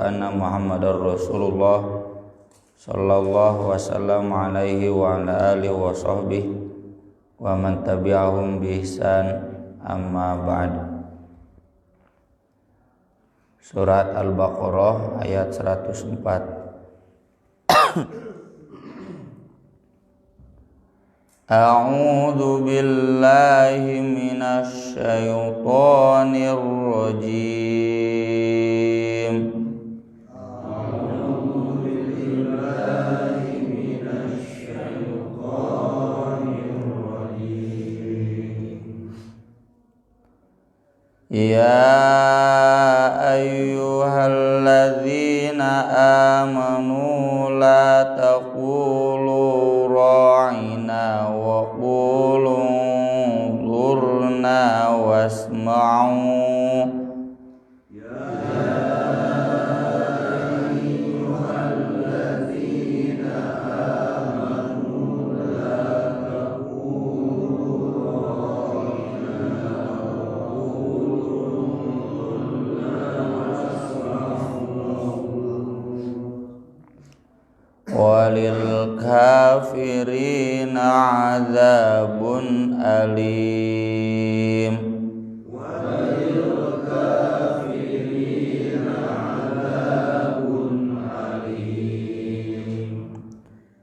anna Muhammadar Rasulullah sallallahu wasallam alaihi wa ala alihi wa sahbihi wa man tabi'ahum bi ihsan, amma ba'd. Surat Al-Baqarah ayat 104. A'udzu billahi minasy syaithanir rajim. A'udzu billahi minasy syaithanir rajim. Ya ayyuhalladzina amanu la taqulu ra'ina wa qulu zurna wasma'u. Walil kafirina azabun alim. Walil kafirina azabun alim.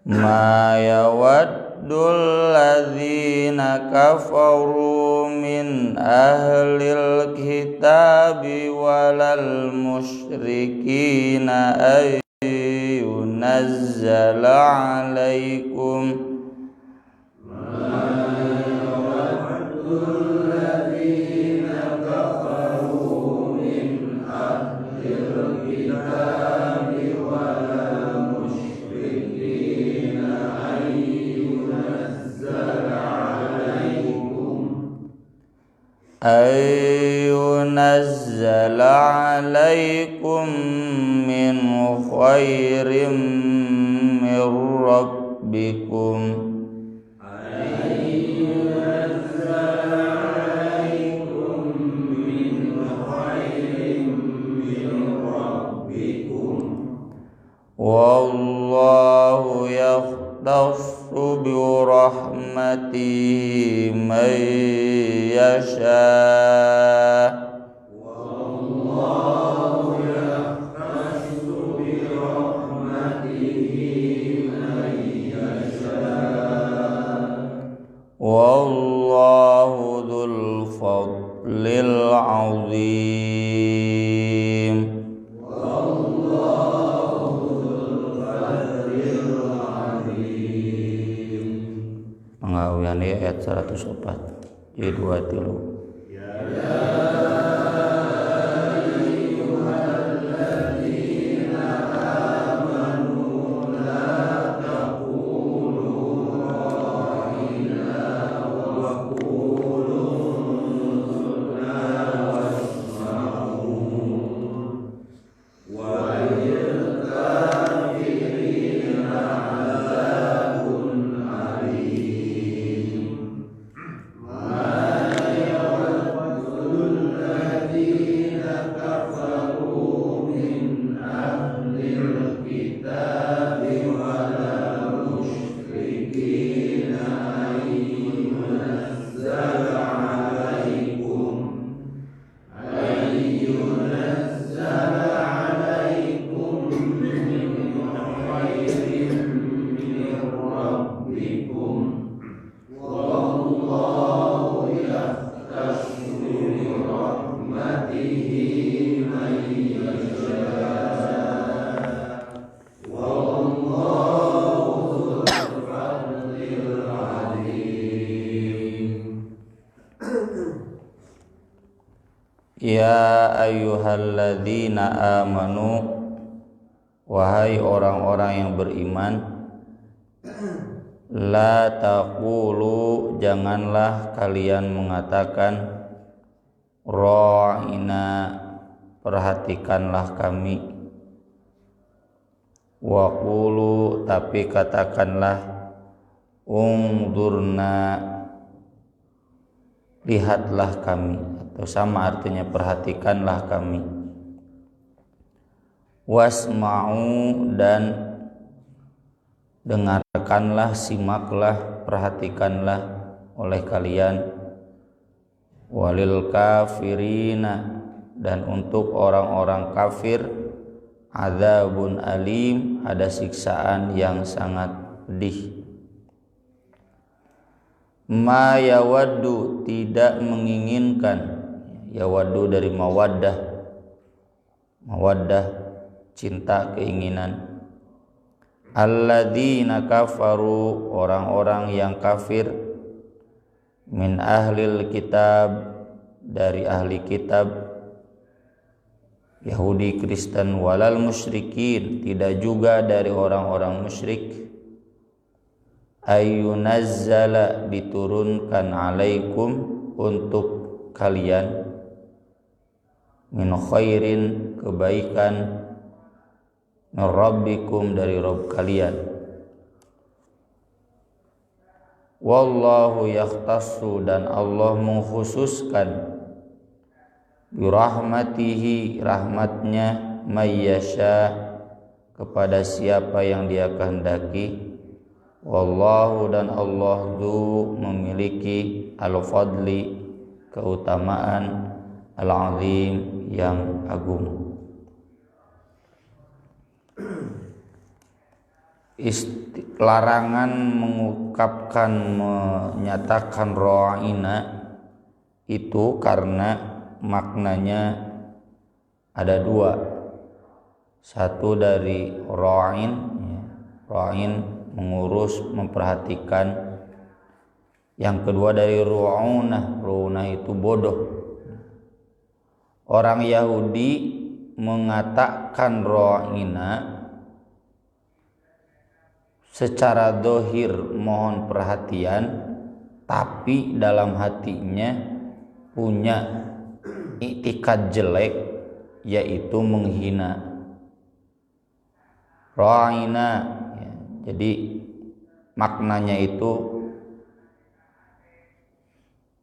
Ma yawaddul ladzina kafaru min ahlil kitabi walal musyrikina nazzala alaikum ayyunazzala alaikum min khairim min rabbikum wallahu yakhtassu bi rahmatihi man yasha. Wallahu dzul fadlil azim. Pengawian ayat 104 jadi 23. Ya ayyuhalladzina amanu, wahai orang-orang yang beriman, la taqulu, janganlah kalian mengatakan ra'ina, perhatikanlah kami, wa qulu, tapi katakanlah ungdurna, lihatlah kami, atau sama artinya perhatikanlah kami. wasma'u dan dengarkanlah, simaklah, perhatikanlah oleh kalian, walil kafirina dan untuk orang-orang kafir, adzabun alim ada siksaan yang sangat pedih. Ma yawaddu tidak menginginkan, yawaddu dari mawaddah, mawaddah cinta, keinginan. Alladzina kafaru orang-orang yang kafir, min ahlil kitab dari ahli kitab, Yahudi, Kristen, walal musyrikin tidak juga dari orang-orang musyrik, ayyunazzala diturunkan alaikum untuk kalian, min khairin kebaikan, min rabbikum dari Rabb kalian. Wallahu yakhtassu dan Allah mengkhususkan birahmatihi rahmatnya, mayyasha kepada siapa yang dia kehendaki. Wallahu dan Allah du memiliki al-fadli keutamaan, al-azim yang agung. Larangan mengungkapkan, menyatakan ra'ina itu karena maknanya ada dua. Satu dari ra'in, ra'in mengurus, memperhatikan. Yang kedua dari ru'unah, ru'unah itu bodoh. Orang Yahudi mengatakan ra'ina secara dohir mohon perhatian, tapi dalam hatinya punya i'tikad jelek, yaitu menghina. Ra'ina ya, jadi maknanya itu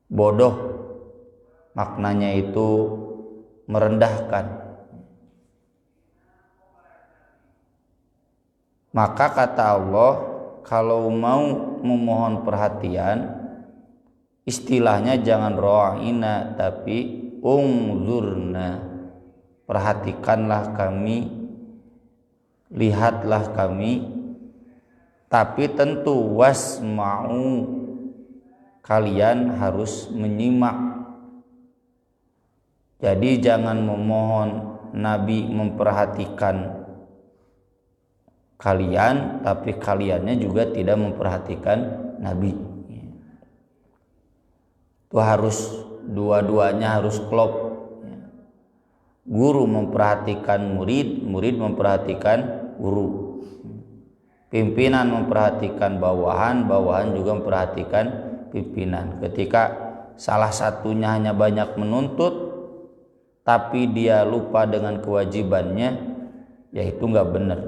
bodoh, maknanya itu merendahkan. Maka kata Allah, kalau mau memohon perhatian, istilahnya jangan ra'ina tapi ungzurna, perhatikanlah kami, lihatlah kami. Tapi tentu wasma'u, kalian harus menyimak. Jadi jangan memohon Nabi memperhatikan kalian, tapi kaliannya juga tidak memperhatikan Nabi. Itu harus dua-duanya harus klop. Guru memperhatikan murid, murid memperhatikan guru. Pimpinan memperhatikan bawahan, bawahan juga memperhatikan pimpinan. Ketika salah satunya hanya banyak menuntut, tapi dia lupa dengan kewajibannya, ya itu nggak benar.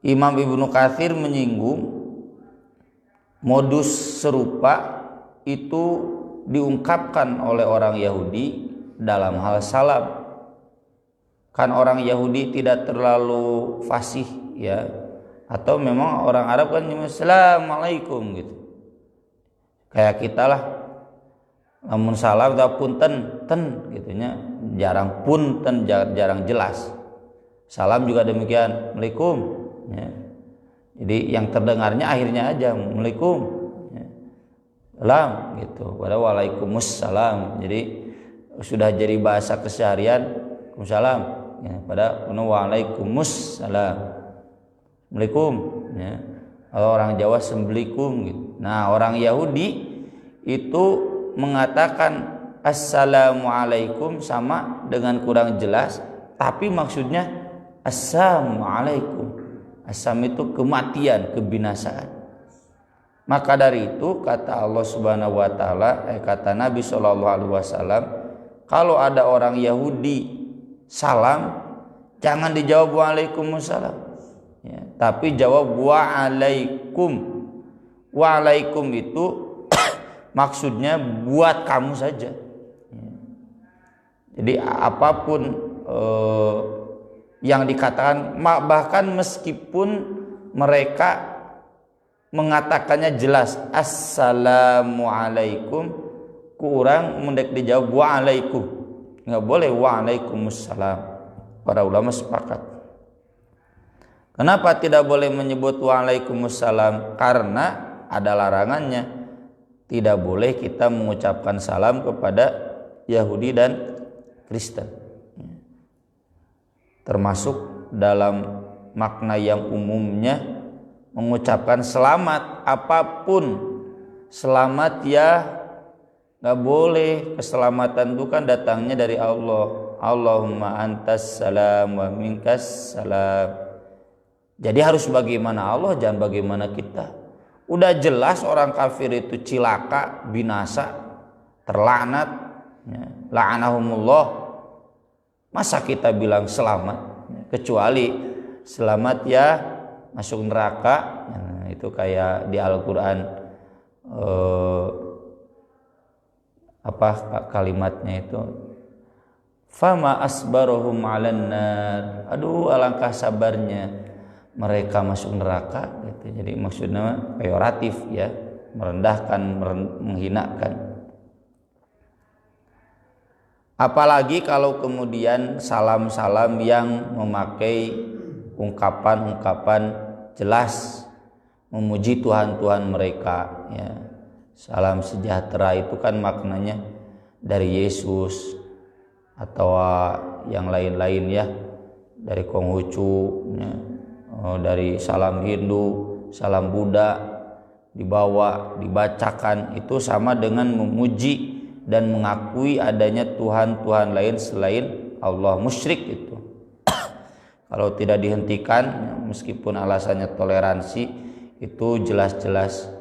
Imam Ibnu Katsir menyinggung modus serupa itu diungkapkan oleh orang Yahudi dalam hal salam. Kan orang Yahudi tidak terlalu fasih ya, atau memang orang Arab kan cuma assalamualaikum gitu. Kayak kita lah, namun salam atau punten ten gitunya jarang, punten jarang jelas. Salam juga demikian, Assalamualaikum. Ya. Jadi yang terdengarnya akhirnya aja Assalamualaikum, ya. Salam gitu, pada Waalaikumsalam. Jadi sudah jadi bahasa keseharian, Waalaikumsalam, ya. Pada Waalaikumsalam, Assalamualaikum, ya. Kalau orang Jawa Sembelikum gitu. Nah orang Yahudi itu mengatakan Assalamualaikum sama dengan kurang jelas, tapi maksudnya Assalamualaikum. Asam itu kematian, kebinasaan. Maka dari itu kata Allah Subhanahu wa taala, kata Nabi sallallahu alaihi wasallam, kalau ada orang Yahudi salam, jangan dijawab waalaikumsalam. Ya, tapi jawab waalaikum. Waalaikum itu maksudnya buat kamu saja. Jadi apapun yang dikatakan, bahkan meskipun mereka mengatakannya jelas assalamualaikum, kurang mendek dijawab waalaikum, nggak boleh waalaikumsalam. Para ulama sepakat. Kenapa tidak boleh menyebut waalaikumsalam? Karena ada larangannya, tidak boleh kita mengucapkan salam kepada Yahudi dan Kristen, termasuk dalam makna yang umumnya mengucapkan selamat apapun. Selamat ya nggak boleh, keselamatan itu kan datangnya dari Allah. Allahumma antas salam wa minkas salam. Jadi harus bagaimana Allah, jangan bagaimana kita. Udah jelas orang kafir itu cilaka, binasa, terlaknat, ya, la'anahumullah. Masa kita bilang selamat, kecuali selamat ya masuk neraka. Nah, itu kayak di Al-Quran apa kalimatnya itu, fama asbarohum 'alan nar. Aduh, alangkah sabarnya mereka masuk neraka gitu. Jadi maksudnya peyoratif ya, merendahkan, menghinakan. Apalagi kalau kemudian salam-salam yang memakai ungkapan-ungkapan jelas memuji Tuhan-Tuhan mereka ya. Salam sejahtera itu kan maknanya dari Yesus atau yang lain-lain ya, dari Konghucu ya, dari salam Hindu, salam Buddha dibawa, dibacakan, itu sama dengan memuji dan mengakui adanya Tuhan-Tuhan lain selain Allah. Musyrik itu. Kalau tidak dihentikan, meskipun alasannya toleransi, itu jelas-jelas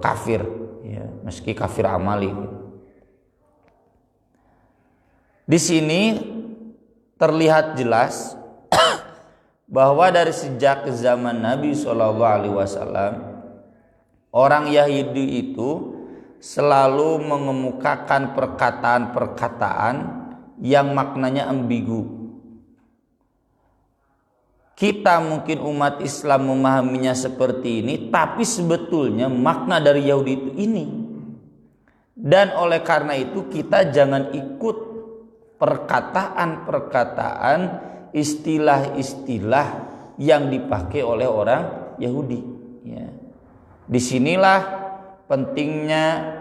kafir ya, meski kafir amali. Di sini terlihat jelas bahwa dari sejak zaman Nabi SAW, orang Yahudi itu selalu mengemukakan perkataan-perkataan yang maknanya ambigu. Kita mungkin umat Islam memahaminya seperti ini, tapi sebetulnya makna dari Yahudi itu ini. Dan oleh karena itu kita jangan ikut perkataan-perkataan, istilah-istilah yang dipakai oleh orang Yahudi. Ya. Disinilah pentingnya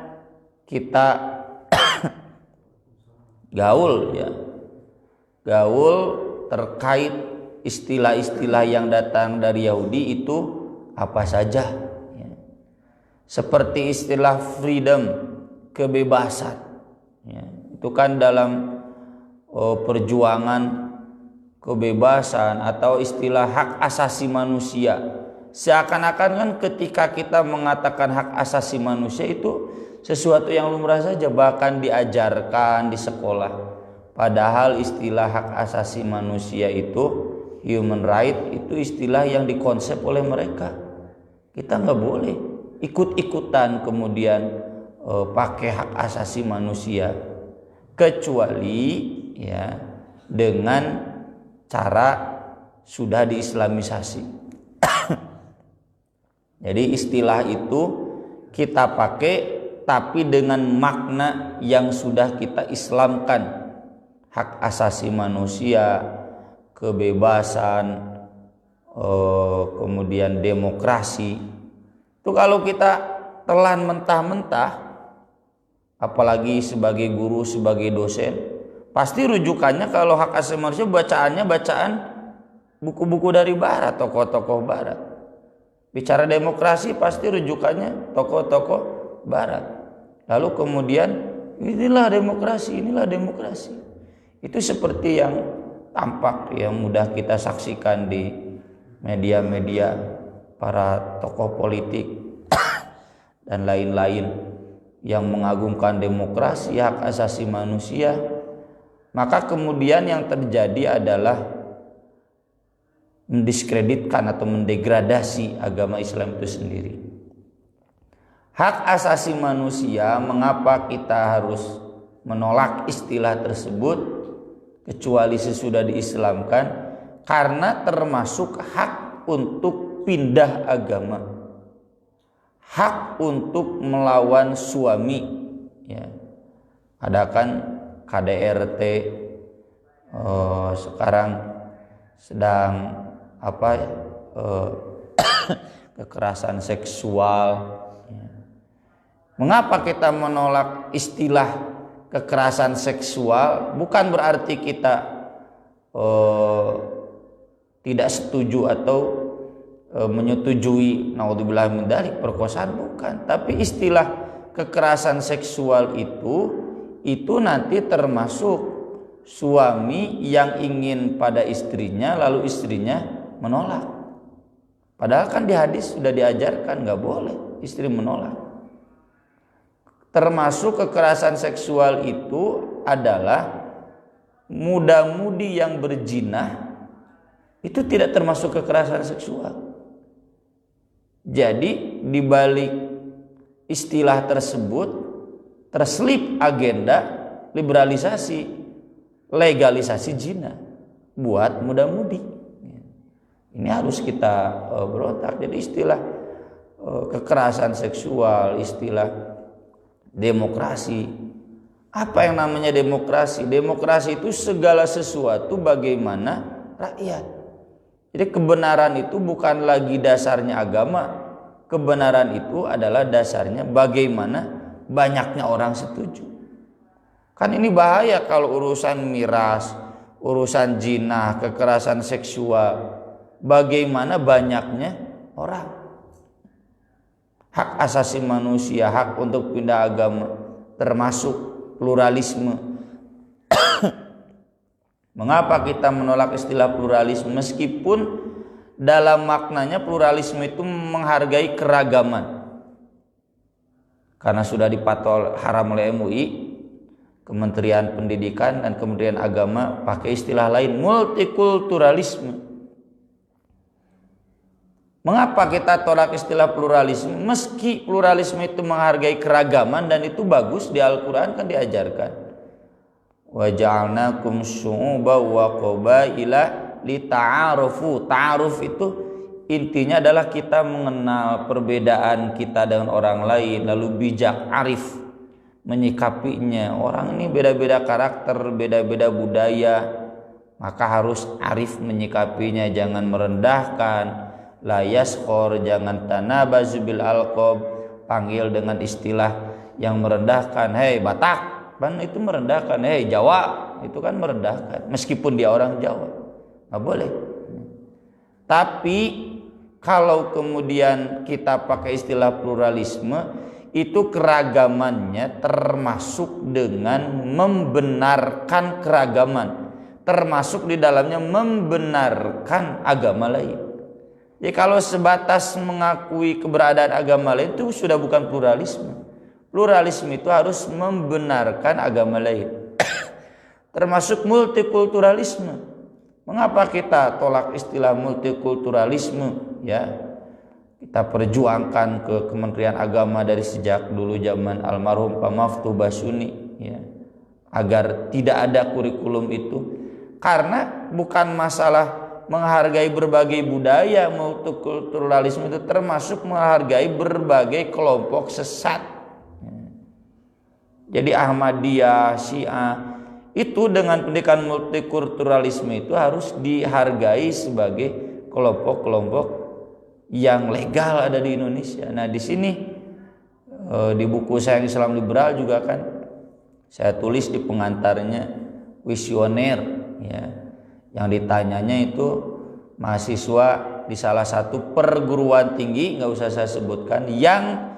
kita gaul ya, gaul terkait istilah-istilah yang datang dari Yahudi itu apa saja ya. Seperti istilah freedom, kebebasan ya. Itu kan dalam perjuangan kebebasan atau istilah hak asasi manusia. Seakan-akan kan ketika kita mengatakan hak asasi manusia itu sesuatu yang lumrah saja, bahkan diajarkan di sekolah. Padahal istilah hak asasi manusia itu, human right, itu istilah yang dikonsep oleh mereka. Kita nggak boleh ikut-ikutan kemudian pakai hak asasi manusia, kecuali ya dengan cara sudah diislamisasi. Jadi istilah itu kita pakai tapi dengan makna yang sudah kita islamkan. Hak asasi manusia, kebebasan, kemudian demokrasi. Itu kalau kita telan mentah-mentah, apalagi sebagai guru, sebagai dosen, pasti rujukannya kalau hak asasi manusia bacaannya bacaan buku-buku dari barat, tokoh-tokoh barat. Bicara demokrasi pasti rujukannya tokoh-tokoh barat. Lalu kemudian inilah demokrasi, inilah demokrasi. Itu seperti yang tampak, yang mudah kita saksikan di media-media para tokoh politik dan lain-lain yang mengagungkan demokrasi, hak asasi manusia. Maka kemudian yang terjadi adalah mendiskreditkan atau mendegradasi agama Islam itu sendiri. Hak asasi manusia, mengapa kita harus menolak istilah tersebut kecuali sesudah diislamkan, karena termasuk hak untuk pindah agama, hak untuk melawan suami. Ya. Ada kan KDRT sekarang sedang kekerasan seksual. Mengapa kita menolak istilah kekerasan seksual? Bukan berarti kita tidak setuju atau menyetujui naudzubillah min dzalik perkosaan, bukan. Tapi istilah kekerasan seksual itu nanti termasuk suami yang ingin pada istrinya lalu istrinya menolak. Padahal kan di hadis sudah diajarkan nggak boleh istri menolak. Termasuk kekerasan seksual itu adalah muda-mudi yang berzina, itu tidak termasuk kekerasan seksual. Jadi di balik istilah tersebut terselip agenda liberalisasi, legalisasi zina buat muda-mudi. Ini harus kita berontak. Jadi istilah kekerasan seksual, istilah demokrasi. Apa yang namanya demokrasi? Demokrasi itu segala sesuatu bagaimana rakyat. Jadi kebenaran itu bukan lagi dasarnya agama. Kebenaran itu adalah dasarnya bagaimana banyaknya orang setuju. Kan ini bahaya kalau urusan miras, urusan zina, kekerasan seksual. Bagaimana banyaknya orang. Hak asasi manusia, hak untuk pindah agama, termasuk pluralisme. Mengapa kita menolak istilah pluralisme? Meskipun dalam maknanya pluralisme itu menghargai keragaman. Karena sudah dipatol haram oleh MUI, Kementerian Pendidikan dan Kementerian Agama pakai istilah lain, multikulturalisme. Mengapa kita tolak istilah pluralisme? Meski pluralisme itu menghargai keragaman dan itu bagus, di Al-Quran kan diajarkan. Wa ja'alnakum syu'uban wa qabaila lita'arufu. Ta'aruf itu intinya adalah kita mengenal perbedaan kita dengan orang lain, lalu bijak, arif menyikapinya. Orang ini beda-beda karakter, beda-beda budaya, maka harus arif menyikapinya, jangan merendahkan. La yaskhor, jangan tanabazu bil alqab, panggil dengan istilah yang merendahkan. Hei Batak, kan itu merendahkan. Hei Jawa, itu kan merendahkan. Meskipun dia orang Jawa, nggak boleh. Tapi kalau kemudian kita pakai istilah pluralisme, itu keragamannya termasuk dengan membenarkan keragaman, termasuk di dalamnya membenarkan agama lain. Jadi kalau sebatas mengakui keberadaan agama lain itu sudah bukan pluralisme. Pluralisme itu harus membenarkan agama lain. Termasuk multikulturalisme. Mengapa kita tolak istilah multikulturalisme? Ya, kita perjuangkan ke Kementerian Agama dari sejak dulu zaman almarhum Pak Maftuh Basuni, ya, agar tidak ada kurikulum itu. Karena bukan masalah menghargai berbagai budaya, multikulturalisme itu termasuk menghargai berbagai kelompok sesat. Jadi Ahmadiyah, Syiah itu dengan pendidikan multikulturalisme itu harus dihargai sebagai kelompok-kelompok yang legal ada di Indonesia. Nah di sini di buku saya Islam Liberal juga kan saya tulis di pengantarnya visioner, ya. Yang ditanyanya itu mahasiswa di salah satu perguruan tinggi, nggak usah saya sebutkan, yang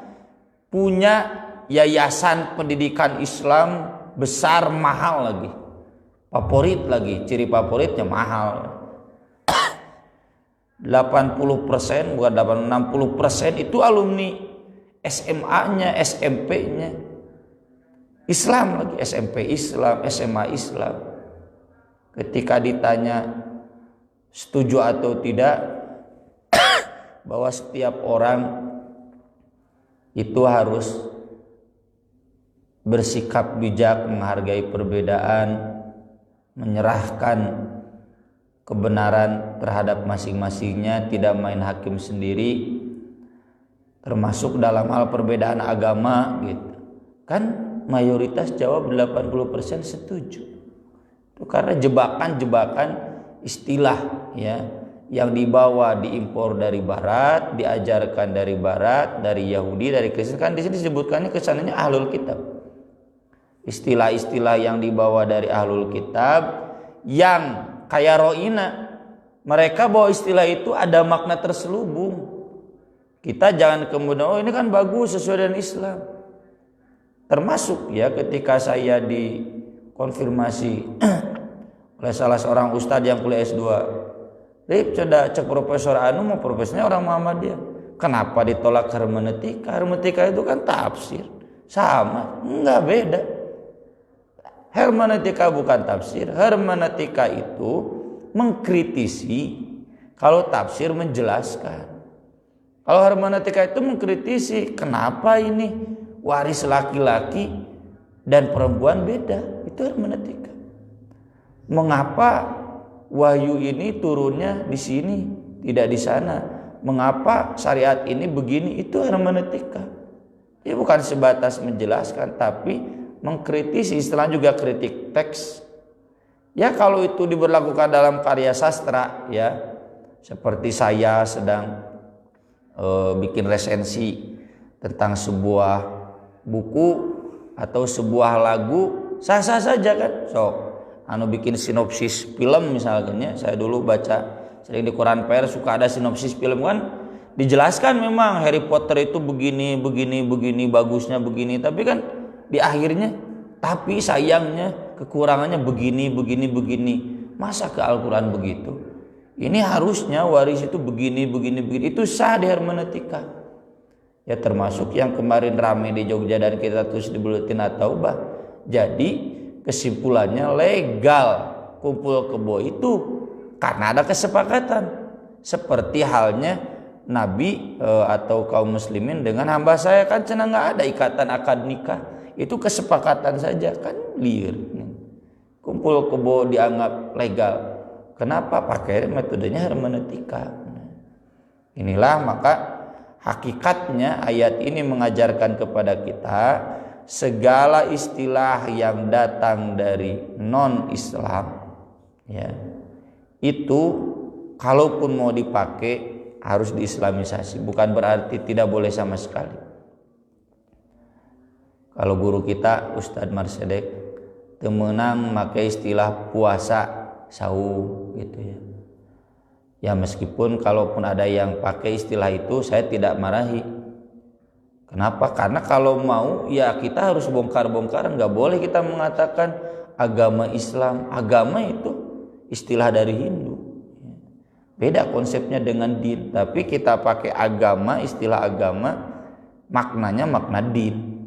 punya yayasan pendidikan Islam besar, mahal lagi, favorit lagi, ciri favoritnya mahal. 80%, bukan 60% itu alumni SMA-nya, SMP-nya Islam lagi, SMP Islam, SMA Islam. Ketika ditanya setuju atau tidak bahwa setiap orang itu harus bersikap bijak, menghargai perbedaan, menyerahkan kebenaran terhadap masing-masingnya, tidak main hakim sendiri, termasuk dalam hal perbedaan agama gitu. Kan mayoritas jawab 80% setuju. Itu karena jebakan-jebakan istilah ya yang dibawa diimpor dari barat, diajarkan dari barat, dari Yahudi, dari Kristen. Kan di sini disebutkannya kesannya ahlul kitab. Istilah-istilah yang dibawa dari ahlul kitab yang kayak roina, mereka bawa istilah itu ada makna terselubung. Kita jangan kemudian ini kan bagus sesuai dengan Islam. Termasuk ya ketika saya dikonfirmasi oleh salah seorang ustadz yang kuliah S2. Rip, coba cek Profesor Anu mau profesornya orang Muhammadiyah. Kenapa ditolak hermeneutika? Hermeneutika itu kan tafsir. Sama, enggak beda. Hermeneutika bukan tafsir. Hermeneutika itu mengkritisi, kalau tafsir menjelaskan. Kalau hermeneutika itu mengkritisi, kenapa ini waris laki-laki dan perempuan beda? Itu hermeneutika. Mengapa wahyu ini turunnya di sini, tidak di sana? Mengapa syariat ini begini? Itu hermeneutika. Ini bukan sebatas menjelaskan, tapi mengkritisi. Istilah juga kritik teks. Ya kalau itu diberlakukan dalam karya sastra, ya seperti saya sedang bikin resensi tentang sebuah buku atau sebuah lagu, sah-sah saja kan. Sok anu bikin sinopsis film misalnya, saya dulu baca sering di Quran PR suka ada sinopsis film kan, dijelaskan memang Harry Potter itu begini bagusnya begini, tapi kan di akhirnya tapi sayangnya kekurangannya begini. Masa ke Al-Quran begitu? Ini harusnya waris itu begini. Itu sah di hermeneutika. Ya termasuk yang kemarin ramai di Jogja dan kita terus di Buletin At-Taubah. Jadi kesimpulannya legal kumpul kebo itu karena ada kesepakatan. Seperti halnya Nabi atau kaum muslimin dengan hamba saya, kan cenah nggak ada ikatan akad nikah. Itu kesepakatan saja, kan liar. Kumpul kebo dianggap legal. Kenapa? Pakai metodenya hermeneutika. Inilah maka hakikatnya ayat ini mengajarkan kepada kita segala istilah yang datang dari non-Islam ya, itu kalaupun mau dipakai harus diislamisasi, bukan berarti tidak boleh sama sekali. Kalau guru kita Ustadz Marsedek temenang pakai istilah puasa sahur gitu ya. Ya meskipun kalaupun ada yang pakai istilah itu saya tidak marahi. Kenapa? Karena kalau mau ya kita harus bongkar-bongkar. Nggak boleh kita mengatakan agama Islam. Agama itu istilah dari Hindu. Beda konsepnya dengan din. Tapi kita pakai agama, istilah agama maknanya makna din.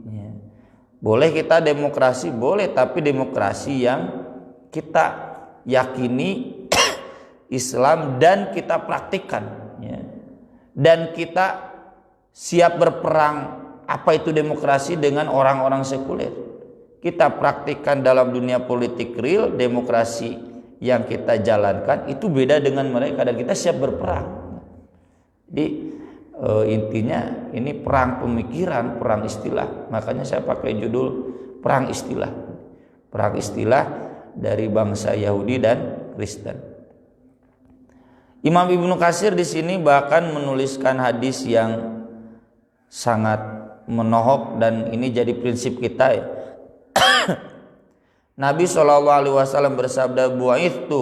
Boleh kita demokrasi, boleh, tapi demokrasi yang kita yakini Islam dan kita praktikkan ya. Dan kita siap berperang apa itu demokrasi dengan orang-orang sekuler. Kita praktikkan dalam dunia politik real, demokrasi yang kita jalankan itu beda dengan mereka dan kita siap berperang. Jadi intinya ini perang pemikiran, perang istilah. Makanya saya pakai judul perang istilah. Perang istilah dari bangsa Yahudi dan Kristen. Imam Ibnu Katsir di sini bahkan menuliskan hadis yang sangat menohok dan ini jadi prinsip kita ya. Nabi SAW bersabda, bu'ithtu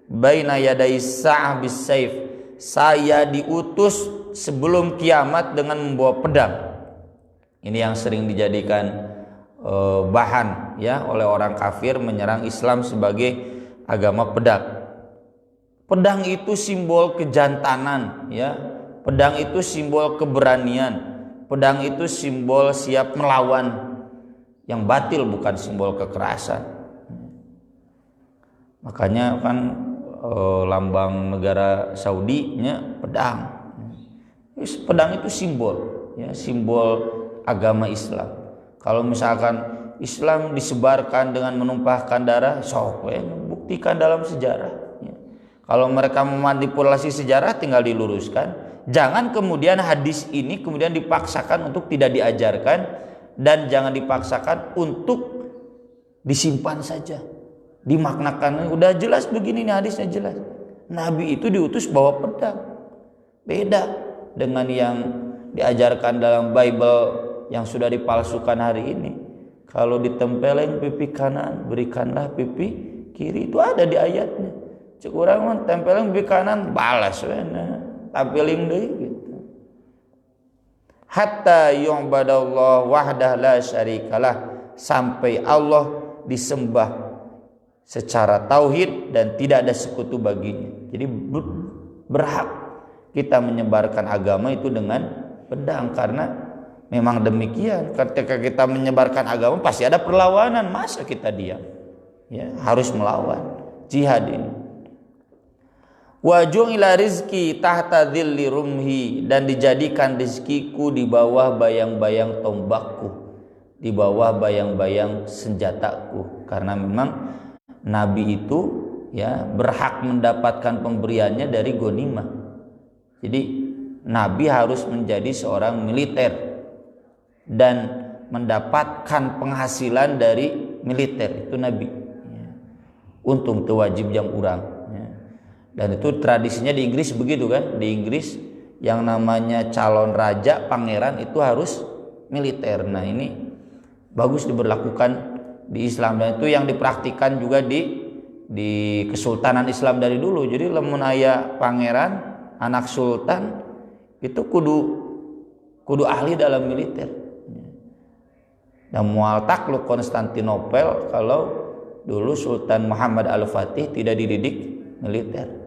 baina yaday sa'ah bis-saif. Saya diutus sebelum kiamat dengan membawa pedang. Ini yang sering dijadikan bahan ya oleh orang kafir menyerang Islam sebagai agama pedang. Pedang itu simbol kejantanan ya. Pedang itu simbol keberanian. Pedang itu simbol siap melawan yang batil, bukan simbol kekerasan. Makanya kan lambang negara Saudi-nya pedang. Pedang itu simbol ya, simbol agama Islam. Kalau misalkan Islam disebarkan dengan menumpahkan darah, sok buktikan dalam sejarah. Kalau mereka memanipulasi sejarah, tinggal diluruskan. Jangan kemudian hadis ini kemudian dipaksakan untuk tidak diajarkan, dan jangan dipaksakan untuk disimpan saja, dimaknakan. Udah jelas begini nih hadisnya, jelas. Nabi itu diutus bawa pedang. Beda dengan yang diajarkan dalam Bible yang sudah dipalsukan hari ini. Kalau ditempelin pipi kanan, berikanlah pipi kiri. Itu ada di ayatnya. Cek urang mah tempelin pipi kanan, balas tampilin deui gitu. Hatta yu'badallah wahdah la syarikalah, sampai Allah disembah secara tauhid dan tidak ada sekutu baginya. Jadi berhak kita menyebarkan agama itu dengan pedang, karena memang demikian. Ketika kita menyebarkan agama pasti ada perlawanan, masa kita diam? Ya, harus melawan. Jihad ini. Wa ju'ila rizki tahta dhilli rumhi, dan dijadikan rizkiku di bawah bayang-bayang tombakku, di bawah bayang-bayang senjataku. Karena memang Nabi itu ya berhak mendapatkan pemberiannya dari ghanimah. Jadi Nabi harus menjadi seorang militer dan mendapatkan penghasilan dari militer, itu Nabi. Untung teu wajib jam urang. Dan itu tradisinya di Inggris begitu kan. Di Inggris yang namanya calon raja, pangeran itu harus militer. Nah ini bagus diberlakukan di Islam, dan itu yang dipraktikkan juga di Kesultanan Islam dari dulu. Jadi lamun aya pangeran, anak sultan itu kudu ahli dalam militer. Dan mual takluk Konstantinopel kalau dulu Sultan Muhammad Al-Fatih tidak dididik militer.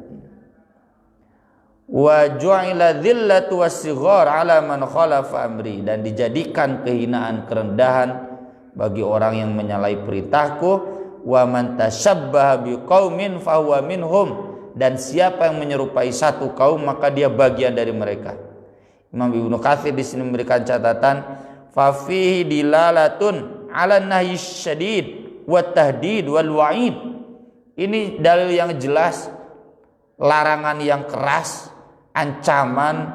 Wa ju'ila dhillatu was-sighar 'ala man khalafa amri, dan dijadikan kehinaan, kerendahan bagi orang yang menyalahi perintahku. Wa man tashabbaha biqaumin fahuwa minhum, dan siapa yang menyerupai satu kaum maka dia bagian dari mereka. Imam Ibnu Katsir di sini memberikan catatan, fa fihi dilalatun 'ala nahyi syadid wa tahdid wal wa'id. Ini dalil yang jelas, larangan yang keras, ancaman,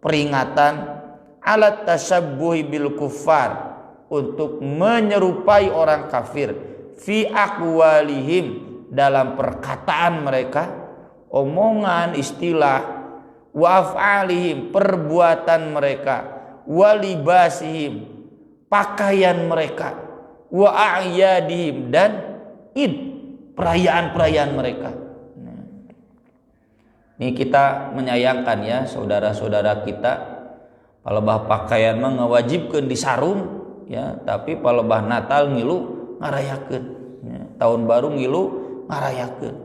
peringatan, alat tashabbuhi bil kuffar, untuk menyerupai orang kafir, fi aqwalihim, dalam perkataan mereka, omongan, istilah, wa af'alihim, perbuatan mereka, wa libasihim, pakaian mereka, wa a'yadihim, dan id, perayaan-perayaan mereka. Ini kita menyayangkan ya saudara-saudara kita, kalau bah pakaian mah ngawajibkeun disarung ya, tapi kalau bah Natal ngilu ngarayakeun ya, tahun baru ngilu ngarayakeun.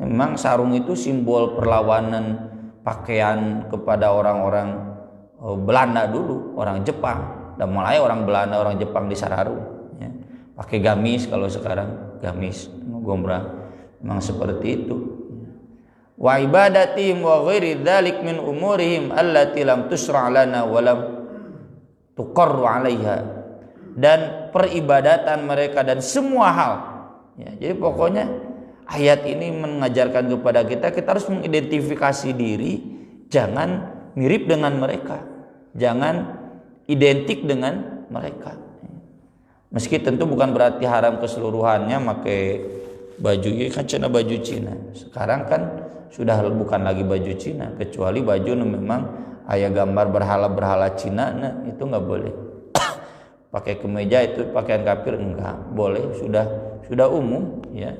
Memang sarung itu simbol perlawanan pakaian kepada orang-orang Belanda dulu, orang Jepang, dan mulai orang Belanda, orang Jepang disarung ya. Pakai gamis, kalau sekarang gamis gombrang, memang seperti itu. Wa ibadatihim wa ghairi dzalik min umurihim allati lam tusra' lana wa lam tuqarru 'alaiha, dan peribadatan mereka dan semua hal ya. Jadi pokoknya ayat ini mengajarkan kepada kita harus mengidentifikasi diri, jangan mirip dengan mereka, jangan identik dengan mereka. Meski tentu bukan berarti haram keseluruhannya pakai baju ini kan Cina, baju Cina. Sekarang kan sudah bukan lagi baju Cina, kecuali baju memang aya gambar berhala-berhala Cina, nah itu nggak boleh. Pakai kemeja itu pakaian kafir enggak boleh, sudah umum ya.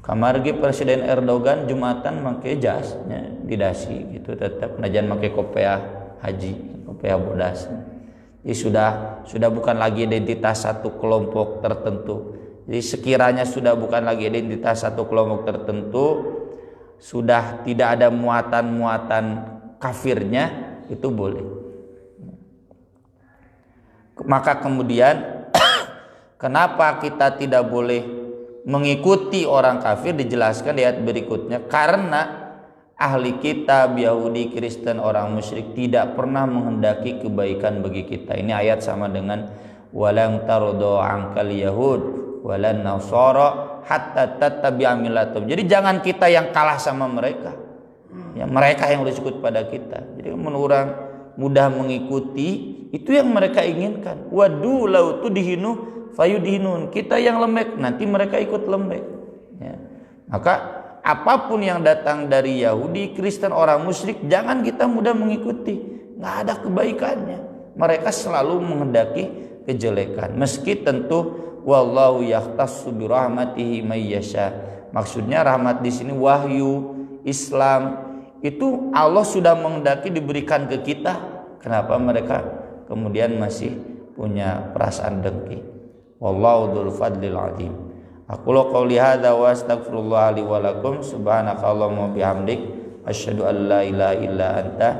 Kamargi Presiden Erdogan Jumatan pakai jas ya, di dasi gitu, tetap najan pakai kopiah haji, kopiah bodas. Jadi sudah bukan lagi identitas satu kelompok tertentu. Jadi sekiranya sudah bukan lagi identitas satu kelompok tertentu, sudah tidak ada muatan-muatan kafirnya, itu boleh. Maka kemudian kenapa kita tidak boleh mengikuti orang kafir, dijelaskan di ayat berikutnya, karena ahli kitab, Yahudi, Kristen, orang musyrik tidak pernah menghendaki kebaikan bagi kita. Ini ayat sama dengan walang tardo angkal yahud walan nasara hatta tattabi'a millatum. Jadi jangan kita yang kalah sama mereka. Ya, mereka yang harus ikut pada kita. Jadi orang mudah mengikuti itu yang mereka inginkan. Wadu lau tudhinu fayudhinun. Kita yang lembek, nanti mereka ikut lembek. Ya. Maka apapun yang datang dari Yahudi, Kristen, orang musyrik, jangan kita mudah mengikuti. Nggak ada kebaikannya. Mereka selalu menghendaki kejelekan. Meski tentu wallahu yahtassu bi rahmatihi may yasha. Maksudnya rahmat di sini wahyu, Islam itu Allah sudah menghendaki diberikan ke kita. Kenapa mereka kemudian masih punya perasaan dengki? Wallahu dzul fadlil azim. Aku qouli hadza wa astaghfirullah li wa lakum subhanakallahumma bihamdik asyhadu an la ilaha illa anta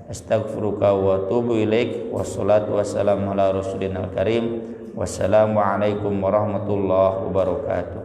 astaghfiruka wa atubu ilaik. Wassalatu wassalamu ala rasulil karim. Wassalamu alaikum warahmatullahi wabarakatuh.